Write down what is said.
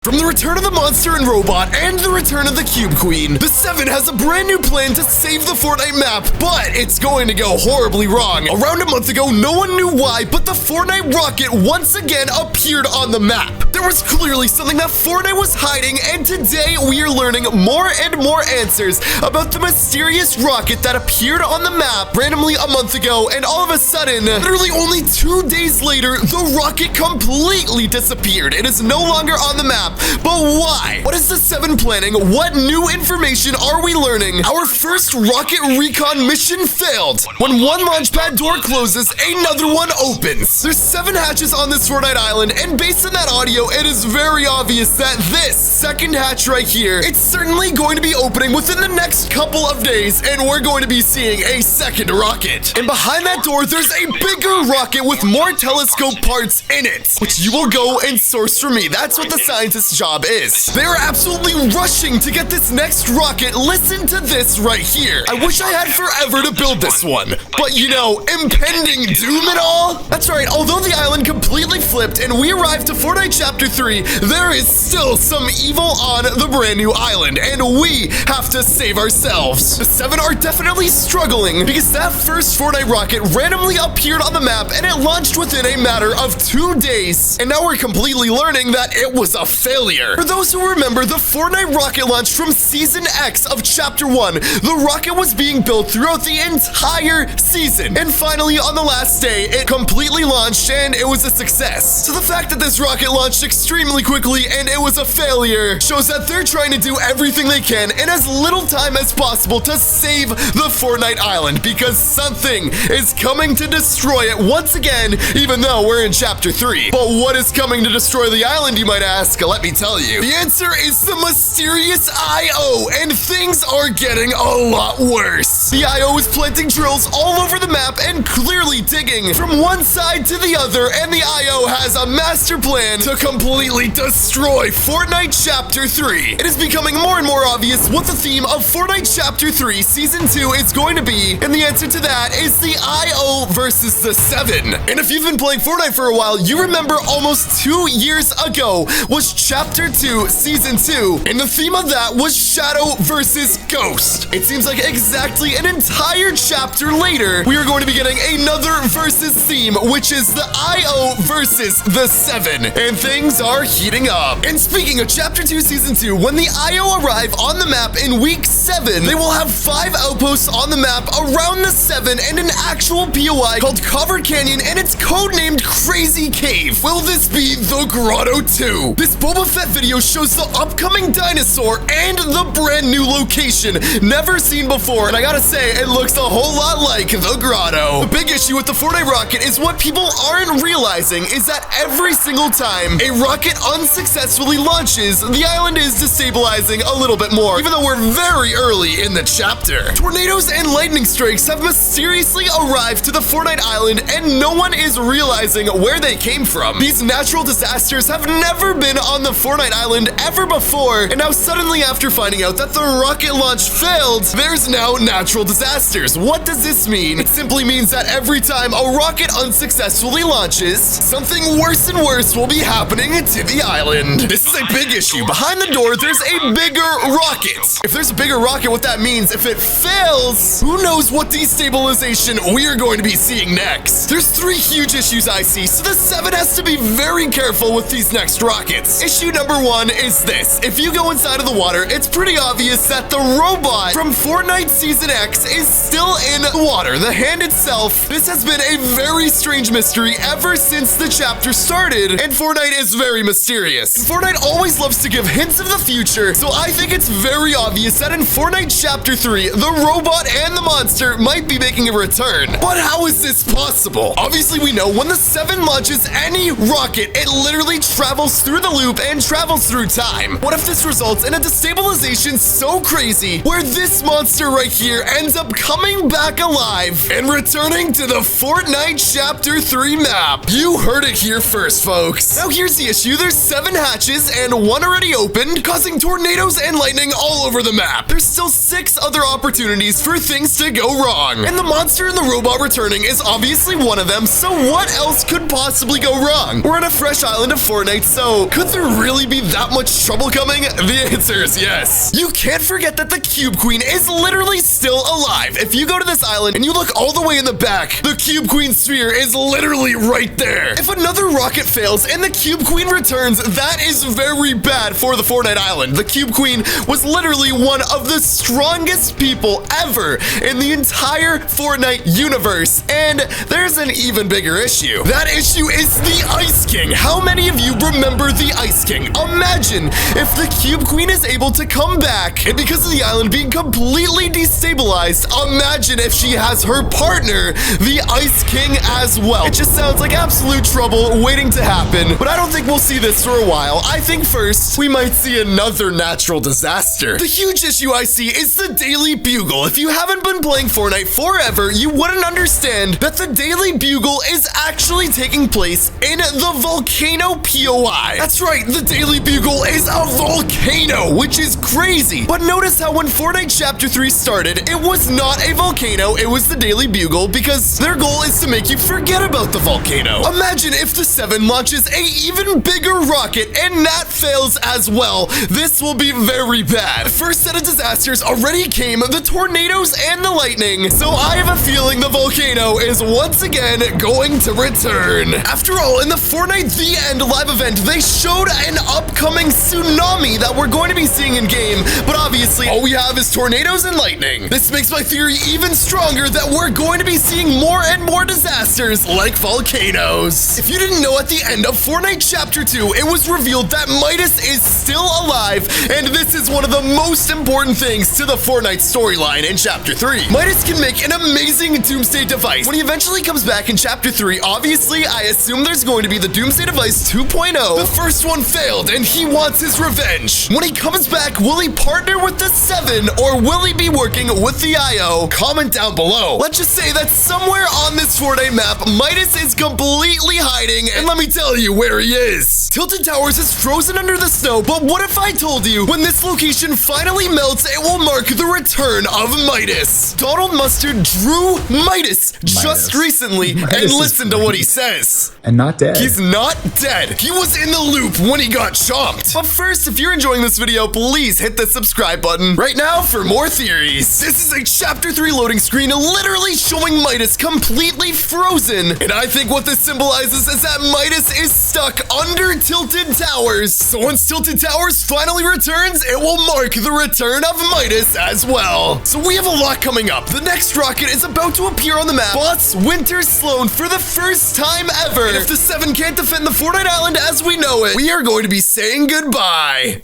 From the return of the monster and robot and the return of the Cube Queen, the 7 has a brand new plan to save the Fortnite map, but it's going to go horribly wrong. Around a month ago, no one knew why, but the Fortnite rocket once again appeared on the map. There was clearly something that Fortnite was hiding, and today we are learning more and more answers about the mysterious rocket that appeared on the map randomly a month ago, and all of a sudden, literally only 2 days later, the rocket completely disappeared. It is no longer on the map. But why? What is the 7 planning? What new information are we learning? Our first rocket recon mission failed. When one launch pad door closes, another one opens. There's 7 hatches on this Fortnite island, and based on that audio, it is very obvious that this second hatch right here, it's certainly going to be opening within the next couple of days, and we're going to be seeing a second rocket. And behind that door, there's a bigger rocket with more telescope parts in it, which you will go and source for me. That's what the scientist's job is. They're absolutely rushing to get this next rocket. Listen to this right here. I wish I had forever to build this one, but you know, impending doom and all? That's right, although the island completely flipped and we arrived to Fortnite Chapter 3, there is still some evil on the brand new island, and we have to save ourselves. The 7 are definitely struggling because that first Fortnite rocket randomly appeared on the map and it launched within a matter of 2 days. And now we're completely learning that it was a failure. For those who remember, the Fortnite rocket launched from Season X of Chapter 1. The rocket was being built throughout the entire season. And finally, on the last day, it completely launched and it was a success. So the fact that this rocket launched extremely quickly and it was a failure shows that they're trying to do everything they can in as little time as possible to save the Fortnite island, because something is coming to destroy it once again, even though we're in Chapter 3. But what is coming to destroy the island, you might ask? Let me tell you. The answer is the mysterious IO, and things are getting a lot worse. The IO is planting drills all over the map and clearly digging from one side to the other, and the IO has a master plan to completely destroy Fortnite Chapter 3. It is becoming more and more obvious what the theme of Fortnite Chapter 3 Season 2 is going to be, and the answer to that is the IO versus the 7. And if you've been playing Fortnite for a while, you remember almost 2 years ago was Chapter 2 Season 2, and the theme of that was Shadow versus Ghost. It seems like exactly an entire chapter later, we are going to be getting another versus theme, which is the IO versus the 7, and things are heating up. And speaking of Chapter 2 Season 2, when the IO arrive on the map in week 7, they will have 5 outposts on the map around the 7 and an actual POI called Cover Canyon, and it's codenamed Crazy Cave. Will this be the Grotto 2? This Boba Fett video shows the upcoming dinosaur and the brand new location never seen before, and I gotta say, it looks a whole lot like the Grotto. The big issue with the Fortnite rocket is what people aren't realizing is that every single time a rocket unsuccessfully launches, the island is destabilizing a little bit more, even though we're very early in the chapter. Tornadoes and lightning strikes have mysteriously arrived to the Fortnite island, and no one is realizing where they came from. These natural disasters have never been on the Fortnite island ever before, and now suddenly after finding out that the rocket launch failed, there's now natural disasters. What does this mean? It simply means that every time a rocket unsuccessfully launches, something worse and worse will be happening to the island. This is a big issue. Behind the door, there's a bigger rocket. If there's a bigger rocket, what that means, if it fails, who knows what destabilization we are going to be seeing next. There's 3 huge issues I see, so the 7 has to be very careful with these next rockets. Issue number 1 is this. If you go inside of the water, it's pretty obvious that the robot from Fortnite Season X is still in the water. The hand itself, this has been a very strange mystery ever since the chapter started, and Fortnite is very mysterious. And Fortnite always loves to give hints of the future, so I think it's very obvious that in Fortnite Chapter 3, the robot and the monster might be making a return. But how is this possible? Obviously, we know when the 7 launches any rocket, it literally travels through the loop and travels through time. What if this results in a destabilization so crazy where this monster right here ends up coming back alive and returning to the Fortnite Chapter 3 map? You heard it here first, folks. Now here's the issue. There's 7 hatches and 1 already opened, causing tornadoes and lightning all over the map. There's still 6 other opportunities for things to go wrong. And the monster and the robot returning is obviously one of them, so what else could possibly go wrong? We're on a fresh island of Fortnite, so could there really be that much trouble coming? The answer is yes. You can't forget that the Cube Queen is literally still alive. If you go to this island and you look all the way in the back, the Cube Queen sphere is literally right there. If another rocket fails and the Cube Queen returns, that is very bad for the Fortnite island. The Cube Queen was literally one of the strongest people ever in the entire Fortnite universe. And there's an even bigger issue. That issue is the Ice King. How many of you remember the Ice King? Imagine if the Cube Queen is able to come back, and because of the island being completely destabilized, imagine if she has her partner, the Ice King, as well. It just sounds like absolute trouble waiting to happen, but I don't think we'll see this for a while. I think first, we might see another natural disaster. The huge issue I see is the Daily Bugle. If you haven't been playing Fortnite forever, you wouldn't understand that the Daily Bugle is actually taking place in the Volcano POI. That's right, the Daily Bugle is a volcano, which is crazy. But notice how when Fortnite Chapter 3 started, it was not a volcano, it was the Daily Bugle, because their goal is to make you forget about the volcano. Imagine if the 7 launches a even bigger rocket and that fails as well. This will be very bad. The first set of disasters already came, the tornadoes and the lightning, so I have a feeling the volcano is once again going to return. After all, in the Fortnite The End live event, they showed an upcoming tsunami that we're going to be seeing in game, but obviously all we have is tornadoes and lightning. This makes my theory even stronger that we're going to be seeing more and more disasters like volcanoes. If you didn't know, at the end of Fortnite Chapter 2, it was revealed that Midas is still alive, and this is one of the most important things to the Fortnite storyline in Chapter 3. Midas can make an amazing Doomsday device. When he eventually comes back in Chapter 3, obviously, I assume there's going to be the Doomsday device 2.0. The first one failed, and he wants his revenge. When he comes back, will he partner with the 7, or will he be working with the IO? Comment down below. Let's just say that somewhere on this Fortnite map, Midas is completely hiding, and let me tell you where he is. Tilted Towers is frozen under the snow, but what if I told you when this location finally melts, it will mark the return of Midas? Donald Mustard drew Midas just recently, and listen to what he says. And not dead. He's not dead. He was in the loop when he got chomped. But first, if you're enjoying this video, please hit the subscribe button right now for more theories. This is a Chapter 3 loading screen literally showing Midas completely frozen. And I think what this symbolizes is that Midas is stuck under Tilted Towers. So once Tilted Towers finally returns, it will mark the return of Midas as well. So we have a lot coming up. The next rocket is about to appear on the map. Bots Winter Sloan for the first time ever. And if the 7 can't defend the Fortnite Island as we know it, we are going to be saying goodbye.